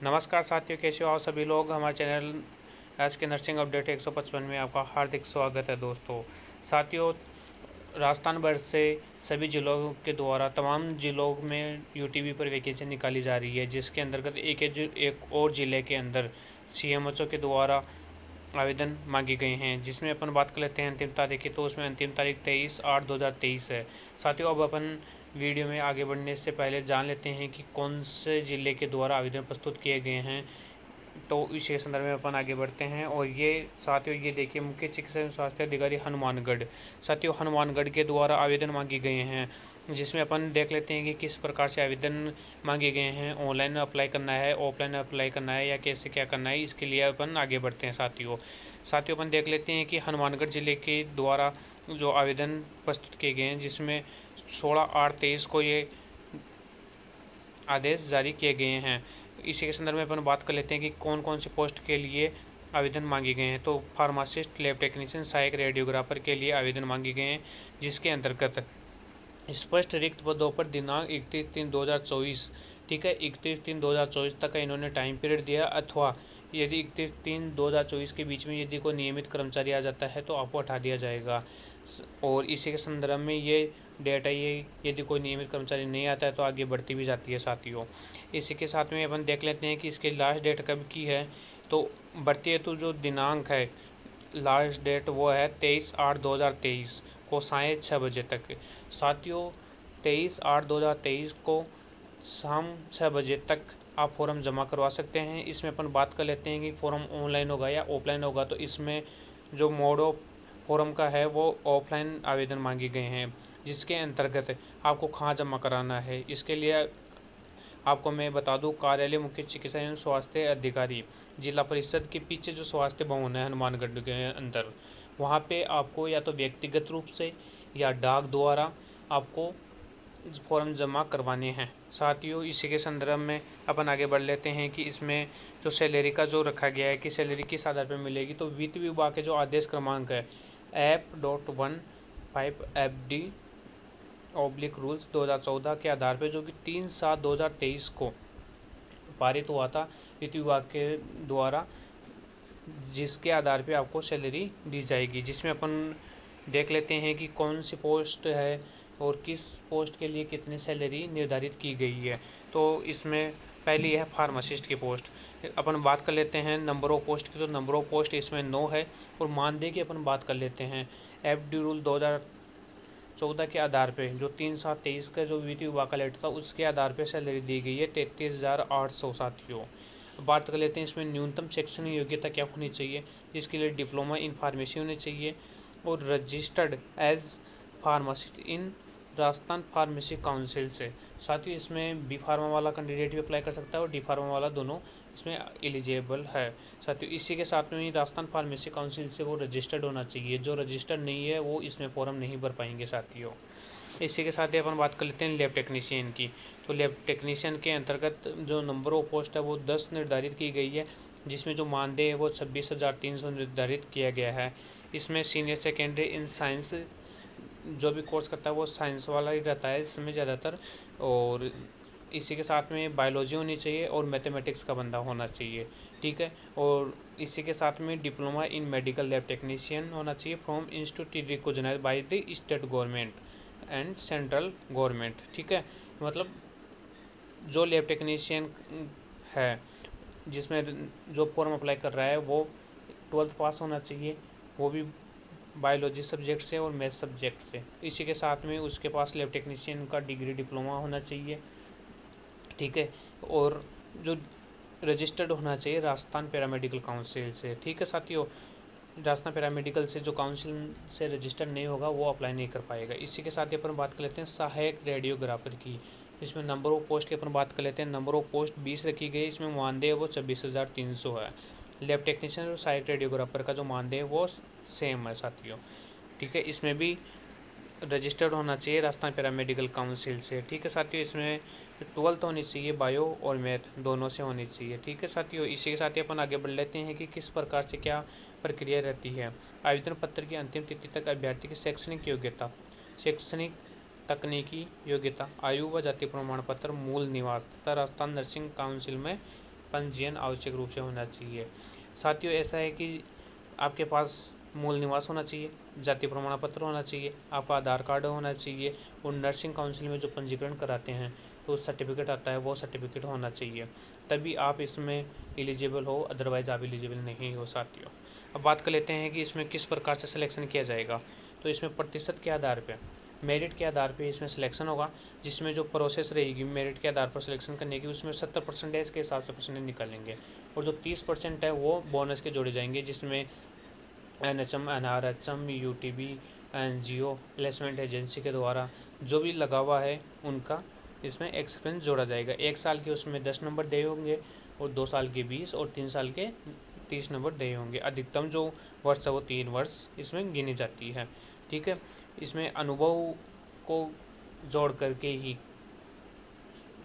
नमस्कार साथियों, कैसे हो आप सभी लोग। हमारे चैनल आज के नर्सिंग अपडेट 155 में आपका हार्दिक स्वागत है दोस्तों। साथियों, राजस्थान भर से सभी जिलों के द्वारा तमाम जिलों में यूटीवी पर वैकेशन निकाली जा रही है, जिसके अंतर्गत एक और ज़िले के अंदर सीएमएचओ के द्वारा आवेदन मांगे गए हैं, जिसमें अपन बात कर लेते हैं अंतिम तारीख की। तो उसमें अंतिम तारीख 23/8/2023 है। साथियों, अब अपन वीडियो में आगे बढ़ने से पहले जान लेते हैं कि कौन से ज़िले के द्वारा आवेदन प्रस्तुत किए गए हैं। तो इसी संदर्भ में अपन आगे बढ़ते हैं। और ये साथियों, ये देखिए, मुख्य चिकित्सा एवं स्वास्थ्य अधिकारी हनुमानगढ़। साथियों, हनुमानगढ़ के द्वारा आवेदन मांगे गए हैं, जिसमें अपन देख लेते हैं कि किस प्रकार से आवेदन मांगे गए हैं। ऑनलाइन अप्लाई करना है, ऑफलाइन अप्लाई करना है, या कैसे क्या करना है, इसके लिए अपन आगे बढ़ते हैं। साथियों अपन देख लेते हैं कि हनुमानगढ़ ज़िले के द्वारा जो आवेदन प्रस्तुत किए गए हैं, जिसमें 16/8/23 को ये आदेश जारी किए गए हैं। इसी के संदर्भ में अपन बात कर लेते हैं कि कौन कौन से पोस्ट के लिए आवेदन मांगे गए हैं। तो फार्मासिस्ट, लैब टेक्नीशियन, सहायक रेडियोग्राफर के लिए आवेदन मांगे गए हैं, जिसके अंतर्गत स्पष्ट रिक्त पदों पर दिनांक 31/3/2024, ठीक है, 31/3/2024 तक का इन्होंने टाइम पीरियड दिया। अथवा यदि 31/3/2024 के बीच में यदि कोई नियमित कर्मचारी आ जाता है तो आपको हटा दिया जाएगा। और इसी के संदर्भ में ये डेट है, ये यदि कोई नियमित कर्मचारी नहीं आता है तो आगे बढ़ती भी जाती है। साथियों, इसी के साथ में अपन देख लेते हैं कि इसकी लास्ट डेट कब की है। तो बढ़ती हेतु जो दिनांक है, लास्ट डेट वो है 23/8/2023 को साय 6 बजे तक। साथियों, 23/8/2023 को शाम 6 बजे तक आप फॉर्म जमा करवा सकते हैं। इसमें अपन बात कर लेते हैं कि फॉर्म ऑनलाइन होगा या ऑफलाइन होगा। तो इसमें जो मोड ऑफ फॉर्म का है वो ऑफलाइन आवेदन मांगे गए हैं, जिसके अंतर्गत आपको कहाँ जमा कराना है। इसके लिए आपको मैं बता दूं, कार्यालय मुख्य चिकित्सा एवं स्वास्थ्य अधिकारी, जिला परिषद के पीछे जो स्वास्थ्य भवन है हनुमानगढ़ के अंदर, वहाँ पे आपको या तो व्यक्तिगत रूप से या डाक द्वारा आपको फॉर्म जमा करवाने हैं। साथियों, इसी के संदर्भ में अपन आगे बढ़ लेते हैं कि इसमें जो सैलरी का जो रखा गया है कि सैलरी किस आधार पर मिलेगी। तो वित्त विभाग के जो आदेश क्रमांक है F.15FD/रूल्स 2014 के आधार पर, जो कि 3/7/2023 को पारित हुआ था वित्त विभाग के द्वारा, जिसके आधार पे आपको सैलरी दी जाएगी। जिसमें अपन देख लेते हैं कि कौन सी पोस्ट है और किस पोस्ट के लिए कितनी सैलरी निर्धारित की गई है। तो इसमें पहली है फार्मासिस्ट की पोस्ट। अपन बात कर लेते हैं नंबर ऑफ पोस्ट की। तो नंबर ऑफ पोस्ट इसमें 9 है। और मानदेय की अपन बात कर लेते हैं। FD रूल 2014 के आधार पे, जो 3/7/23 का जो वित्त विभाग का लेटर था, उसके आधार पे सैलरी दी गई है 33,800। साथियों, बात कर लेते हैं इसमें न्यूनतम शैक्षणिक योग्यता क्या होनी चाहिए। जिसके लिए डिप्लोमा इन फार्मेसी होनी चाहिए और registered as pharmacist in Rajasthan pharmacy council से। साथ ही इसमें बी फार्मा वाला कैंडिडेट भी अप्लाई कर सकता है और डी फार्मा वाला, दोनों इसमें एलिजिबल है। साथियों, इसी के साथ में ही राजस्थान फार्मेसी काउंसिल से वो रजिस्टर्ड होना चाहिए। जो रजिस्टर्ड नहीं है वो इसमें फॉर्म नहीं भर पाएंगे। साथियों, इसी के साथ ही अपन बात कर लेते हैं लैब टेक्नीशियन की। तो लैब टेक्नीशियन के अंतर्गत जो नंबर ऑफ पोस्ट है वो 10 निर्धारित की गई है, जिसमें जो मानदेय है वो 26,300 निर्धारित किया गया है। इसमें सीनियर सेकेंडरी इन साइंस जो भी कोर्स करता है वो साइंस वाला ही रहता है इसमें ज़्यादातर। और इसी के साथ में बायोलॉजी होनी चाहिए और मैथमेटिक्स का बंदा होना चाहिए, ठीक है। और इसी के साथ में diploma in medical lab technician होना चाहिए from institute recognised by the state government and central government, ठीक है। मतलब जो लैब टेक्नीशियन है, जिसमें जो फॉर्म अप्लाई कर रहा है वो 12th पास होना चाहिए, वो भी बायोलॉजी सब्जेक्ट से और मैथ सब्जेक्ट से। इसी के साथ में उसके पास लैब टेक्नीशियन का डिग्री डिप्लोमा होना चाहिए, ठीक है। और जो रजिस्टर्ड होना चाहिए राजस्थान पैरामेडिकल काउंसिल से, ठीक है। साथियों, राजस्थान पैरामेडिकल से जो काउंसिल से रजिस्टर्ड नहीं होगा वो अप्लाई नहीं कर पाएगा। इसी के साथ ही अपन बात कर लेते हैं सहायक रेडियोग्राफर की। इसमें नंबर ऑफ पोस्ट की अपन बात कर लेते हैं। नंबर ऑफ पोस्ट 20 रखी गई। इसमें मानदेय वो 26,300 है। लैब टेक्नीशियन और सहायक रेडियोग्राफर का जो मानदेय वो सेम है। साथियों, ठीक है, इसमें भी रजिस्टर्ड होना चाहिए राजस्थान पैरामेडिकल काउंसिल से, ठीक है। साथियों, इसमें 12th होनी चाहिए, बायो और मैथ दोनों से होनी चाहिए, ठीक है। साथियों, इसी के साथ ही अपन आगे बढ़ लेते हैं कि किस प्रकार से क्या प्रक्रिया रहती है। आवेदन पत्र की अंतिम तिथि तक अभ्यर्थी की शैक्षणिक योग्यता, शैक्षणिक तकनीकी योग्यता, आयु व जाति प्रमाण पत्र, मूल निवास तथा राजस्थान नर्सिंग काउंसिल में पंजीयन आवश्यक रूप से होना चाहिए। साथियों, ऐसा है कि आपके पास मूल निवास होना चाहिए, जाति प्रमाण पत्र होना चाहिए, आपका आधार कार्ड होना चाहिए और नर्सिंग काउंसिल में जो पंजीकरण कराते हैं तो सर्टिफिकेट आता है वो सर्टिफिकेट होना चाहिए, तभी आप इसमें एलिजिबल हो, अदरवाइज़ आप एलिजिबल नहीं हो। साथियों, अब बात कर लेते हैं कि इसमें किस प्रकार से सिलेक्शन किया जाएगा। तो इसमें प्रतिशत के आधार पर, मेरिट के आधार पे इसमें सिलेक्शन होगा, जिसमें जो प्रोसेस रहेगी मेरिट के आधार पर सिलेक्शन करने की, उसमें 70% के हिसाब से परसेंटेज निकालेंगे और जो 30% है वो बोनस के जोड़े जाएंगे, जिसमें NHM, NRHM, UTB, NGO, placement agency के द्वारा जो भी लगा हुआ है उनका इसमें एक्सपीरियंस जोड़ा जाएगा। 1 साल के उसमें 10 नंबर दिए होंगे और 2 साल के 20 और 3 साल के 30 नंबर दिए होंगे। अधिकतम जो वर्ष है वो 3 वर्ष इसमें गिनी जाती है। ठीक है, इसमें अनुभव को जोड़ करके ही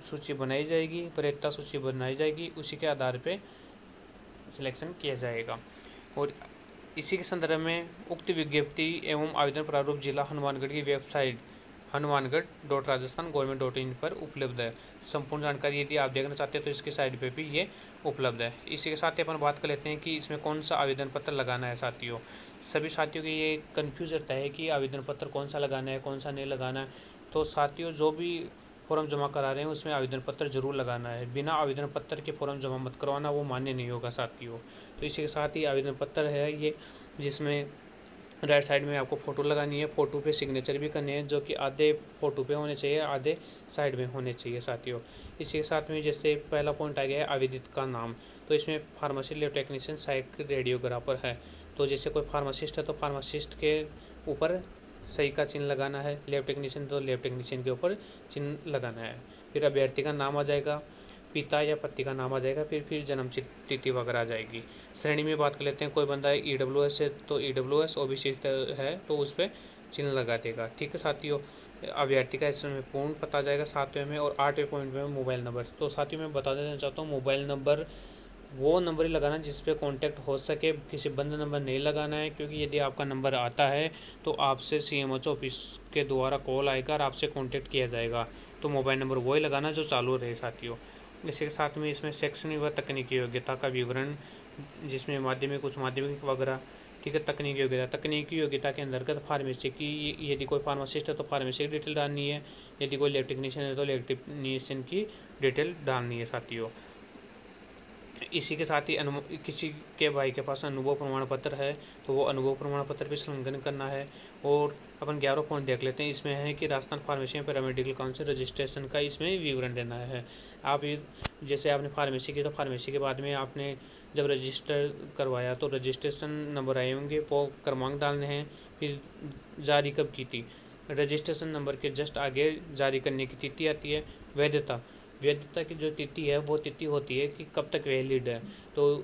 सूची बनाई जाएगी, वरीयता सूची बनाई जाएगी, उसी के आधार पे सिलेक्शन किया जाएगा। और इसी के संदर्भ में उक्त विज्ञप्ति एवं आवेदन प्रारूप जिला हनुमानगढ़ की वेबसाइट hanumangarh.rajasthan.government.in पर उपलब्ध है। संपूर्ण जानकारी यदि आप देखना चाहते हैं तो इसके साइड पे भी ये उपलब्ध है। इसी के साथ ही अपन बात कर लेते हैं कि इसमें कौन सा आवेदन पत्र लगाना है। साथियों, सभी साथियों के ये कन्फ्यूज रहता है कि आवेदन पत्र कौन सा लगाना है, कौन सा नहीं लगाना है। तो साथियों, जो भी फॉर्म जमा करा रहे हैं उसमें आवेदन पत्र जरूर लगाना है। बिना आवेदन पत्र के फॉर्म जमा मत करवाना, वो मान्य नहीं होगा साथियों। तो इसी के साथ ही आवेदन पत्र है ये, जिसमें राइट साइड में आपको फ़ोटो लगानी है, फ़ोटो पे सिग्नेचर भी करने हैं, जो कि आधे फ़ोटो पे होने चाहिए, आधे साइड में होने चाहिए साथियों। इसी के साथ में जैसे पहला पॉइंट आ गया है आवेदित का नाम, तो इसमें फार्मेसी, लैब टेक्नीशियन, सहायक रेडियोग्राफर है। तो जैसे कोई फार्मासिस्ट है तो फार्मासिस्ट के ऊपर सही का चिन्ह लगाना है, लैब टेक्नीशियन तो लैब टेक्नीशियन के ऊपर चिन्ह लगाना है। फिर अभ्यर्थी का नाम आ जाएगा, पिता या पति का नाम आ जाएगा, फिर जन्म तिथि वगैरह आ जाएगी। श्रेणी में बात कर लेते हैं, कोई बंदा EWS है तो EWS, OBC है तो उस पर चिन्ह लगा देगा। ठीक है साथियों, अभ्यर्थी का इसमें पूर्ण पता आ जाएगा 7वें में, और 8वें पॉइंट में मोबाइल नंबर। तो साथियों मैं बता देना चाहता हूँ, मोबाइल नंबर वो नंबर ही लगाना जिस पे कांटेक्ट हो सके, किसी बंद नंबर नहीं लगाना है, क्योंकि यदि आपका नंबर आता है तो आपसे CMHO ऑफिस के द्वारा कॉल आएगा और आपसे कांटेक्ट किया जाएगा। तो मोबाइल नंबर वही लगाना जो चालू रहे साथियों। इसी के साथ में इसमें शैक्षणिक व तकनीकी योग्यता का विवरण, जिसमें माध्यमिक, उच्च माध्यमिक वगैरह। ठीक है, तकनीकी योग्यता के अंतर्गत फार्मेसी की, यदि कोई फार्मासिस्ट है तो फार्मेसी की डिटेल डालनी है, यदि कोई लैब टेक्नीशियन है तो लैब टेक्नीशियन की डिटेल डालनी है साथियों। इसी के साथ ही किसी के भाई के पास अनुभव प्रमाण पत्र है तो वो अनुभव प्रमाण पत्र भी संलग्न करना है। और अपन 11 पॉइंट देख लेते हैं। इसमें है कि Rajasthan pharmacy and paramedical council registration का इसमें विवरण देना है। आप जैसे आपने फार्मेसी की तो फार्मेसी के बाद में आपने जब रजिस्टर करवाया तो रजिस्ट्रेशन नंबर आए होंगे, वो क्रमांक डालने हैं। फिर जारी कब की थी, रजिस्ट्रेशन नंबर के जस्ट आगे जारी करने की तिथि आती है। वैधता की जो तिथि है वो तिथि होती है कि कब तक वैलिड है। तो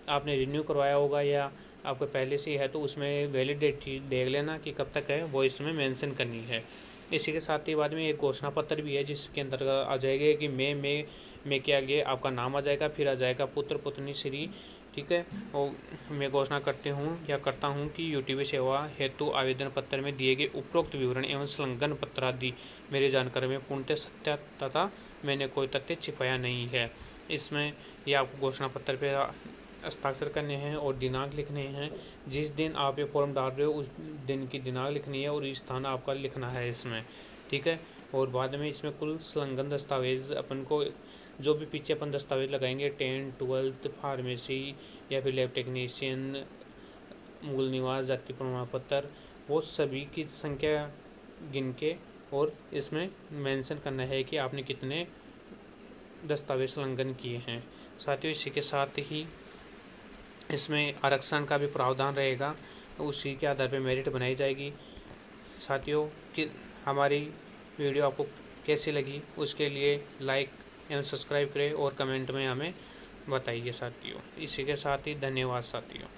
आपने रिन्यू करवाया होगा या आपको पहले से ही है तो उसमें वैलिड डेट देख लेना कि कब तक है, वो इसमें मेंशन करनी है। इसी के साथ ही बाद में एक घोषणा पत्र भी है, जिसके अंतर्गत आ जाएगा कि मैं के आगे आपका नाम आ जाएगा, फिर आ जाएगा पुत्र पत्नी श्री। ठीक है, और मैं घोषणा करता हूँ कि UTB सेवा हेतु आवेदन पत्र में दिए गए उपरोक्त विवरण एवं संलग्न पत्रादि मेरी जानकारी में पूर्णतः सत्य तथा मैंने कोई तथ्य छिपाया नहीं है। इसमें ये आपको घोषणा पत्र पे हस्ताक्षर करने हैं और दिनांक लिखने हैं। जिस दिन आप ये फॉर्म डाल रहे हो उस दिन की दिनांक लिखनी है और स्थान आपका लिखना है इसमें। ठीक है, और बाद में इसमें कुल संलग्न दस्तावेज अपन को, जो भी पीछे अपन दस्तावेज लगाएंगे 10th 12th फार्मेसी या फिर लैब टेक्नीशियन, मूल निवास, जाति प्रमाण पत्र, वो सभी की संख्या गिन के और इसमें मेंशन करना है कि आपने कितने दस्तावेज संलग्न किए हैं। साथियों, इसी के साथ ही इसमें आरक्षण का भी प्रावधान रहेगा, उसी के आधार पर मेरिट बनाई जाएगी। साथियों, कि हमारी वीडियो आपको कैसी लगी उसके लिए लाइक एवं सब्सक्राइब करें और कमेंट में हमें बताइए साथियों। इसी के साथ ही धन्यवाद साथियों।